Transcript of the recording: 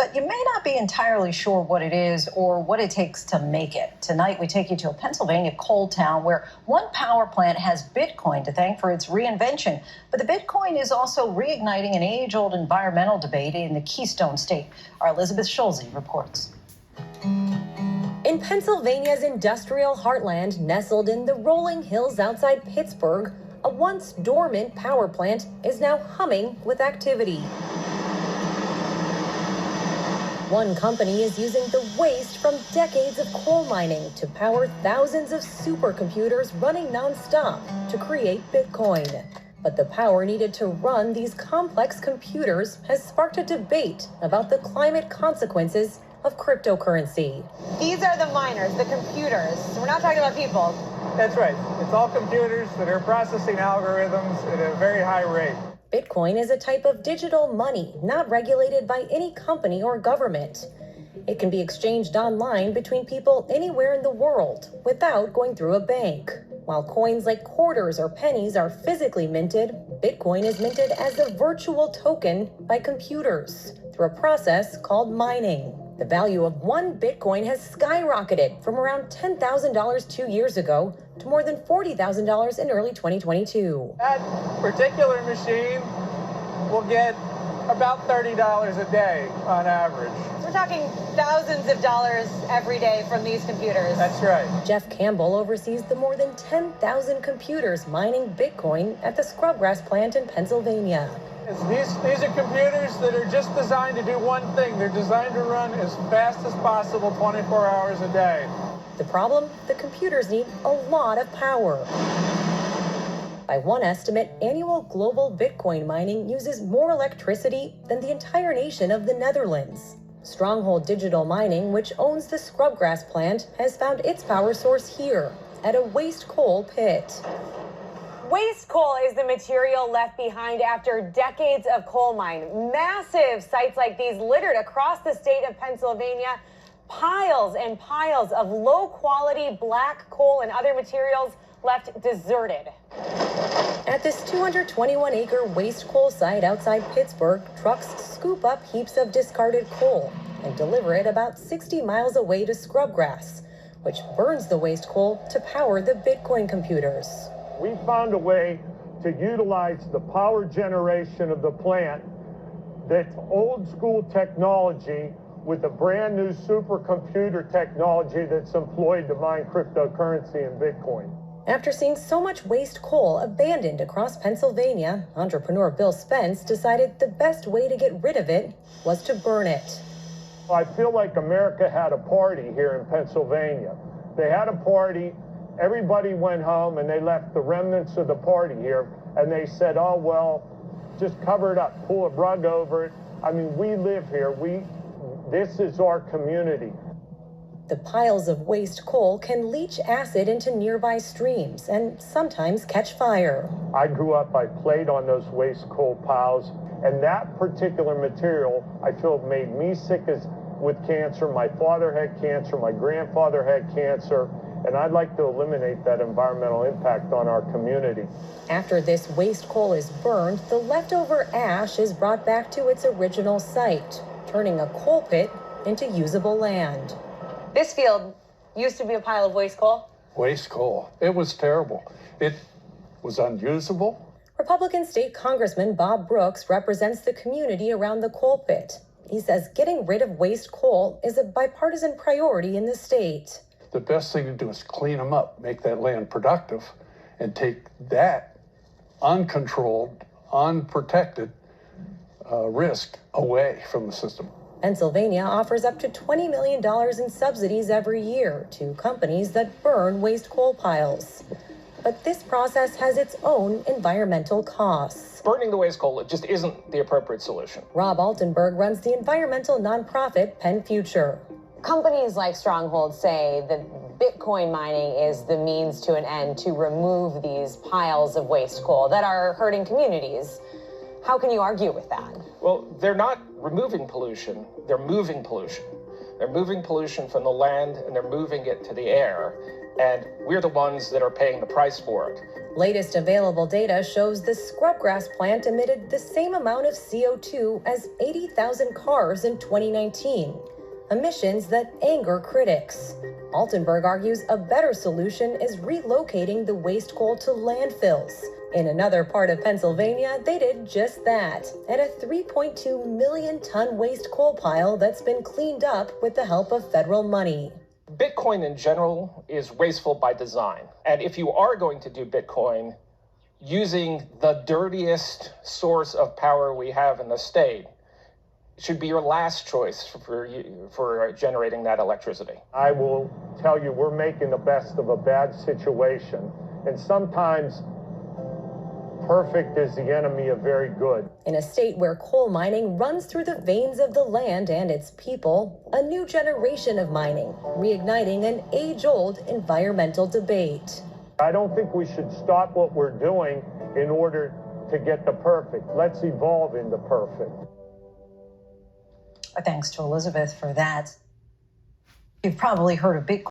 But you may not be entirely sure what it is or what it takes to make it. Tonight, we take you to a Pennsylvania coal town where one power plant has Bitcoin to thank for its reinvention. But the Bitcoin is also reigniting an age-old environmental debate in the Keystone State. Our Elizabeth Schulze reports. In Pennsylvania's industrial heartland, nestled in the rolling hills outside Pittsburgh, a once dormant power plant is now humming with activity. One company is using the waste from decades of coal mining to power thousands of supercomputers running nonstop to create Bitcoin. But the power needed to run these complex computers has sparked a debate about the climate consequences of cryptocurrency. These are the miners, the computers. So we're not talking about people. That's right. It's all computers that are processing algorithms at a very high rate. Bitcoin is a type of digital money not regulated by any company or government. It can be exchanged online between people anywhere in the world without going through a bank. While coins like quarters or pennies are physically minted, Bitcoin is minted as a virtual token by computers through a process called mining. The value of one Bitcoin has skyrocketed from around $10,000 2 years ago to more than $40,000 in early 2022. That particular machine will get about $30 a day on average. We're talking thousands of dollars every day from these computers. That's right. Jeff Campbell oversees the more than 10,000 computers mining Bitcoin at the Scrubgrass plant in Pennsylvania. These are computers that are just designed to do one thing. They're designed to run as fast as possible 24 hours a day. The problem? The computers need a lot of power. By one estimate, annual global Bitcoin mining uses more electricity than the entire nation of the Netherlands. Stronghold Digital Mining, which owns the Scrubgrass plant, has found its power source here at a waste coal pit. Waste coal is the material left behind after decades of coal mine. Massive sites like these littered across the state of Pennsylvania. Piles and piles of low-quality black coal and other materials left deserted. At this 221-acre waste coal site outside Pittsburgh, trucks scoop up heaps of discarded coal and deliver it about 60 miles away to Scrubgrass, which burns the waste coal to power the Bitcoin computers. We found a way to utilize the power generation of the plant that's old school technology with a brand new supercomputer technology that's employed to mine cryptocurrency and Bitcoin. After seeing so much waste coal abandoned across Pennsylvania, entrepreneur Bill Spence decided the best way to get rid of it was to burn it. I feel like America had a party here in Pennsylvania. They had a party. Everybody went home and they left the remnants of the party here, and they said, oh, well, just cover it up, pull a rug over it. I mean, we live here. This is our community. The piles of waste coal can leach acid into nearby streams and sometimes catch fire. I grew up, I played on those waste coal piles, and that particular material, I feel, made me sick with cancer. My father had cancer, my grandfather had cancer. And I'd like to eliminate that environmental impact on our community. After this waste coal is burned, the leftover ash is brought back to its original site, turning a coal pit into usable land. This field used to be a pile of waste coal. Waste coal. It was terrible. It was unusable. Republican State Congressman Bob Brooks represents the community around the coal pit. He says getting rid of waste coal is a bipartisan priority in the state. The best thing to do is clean them up, make that land productive, and take that uncontrolled, unprotected risk away from the system. Pennsylvania offers up to $20 million in subsidies every year to companies that burn waste coal piles. But this process has its own environmental costs. Burning the waste coal, it just isn't the appropriate solution. Rob Altenberg runs the environmental nonprofit Penn Future. Companies like Stronghold say that Bitcoin mining is the means to an end to remove these piles of waste coal that are hurting communities. How can you argue with that? Well, they're not removing pollution, they're moving pollution. They're moving pollution from the land and they're moving it to the air. and we're the ones that are paying the price for it. Latest available data shows the Scrubgrass plant emitted the same amount of CO2 as 80,000 cars in 2019, emissions that anger critics. Altenberg argues a better solution is relocating the waste coal to landfills. In another part of Pennsylvania, they did just that at a 3.2 million ton waste coal pile that's been cleaned up with the help of federal money. Bitcoin in general is wasteful by design. And if you are going to do Bitcoin using the dirtiest source of power we have in the state, it should be your last choice for generating that electricity. I will tell you, we're making the best of a bad situation. And sometimes perfect is the enemy of very good. In a state where coal mining runs through the veins of the land and its people, a new generation of mining, reigniting an age-old environmental debate. I don't think we should stop what we're doing in order to get the perfect. Let's evolve into perfect. Thanks to Elizabeth for that. You've probably heard of Bitcoin.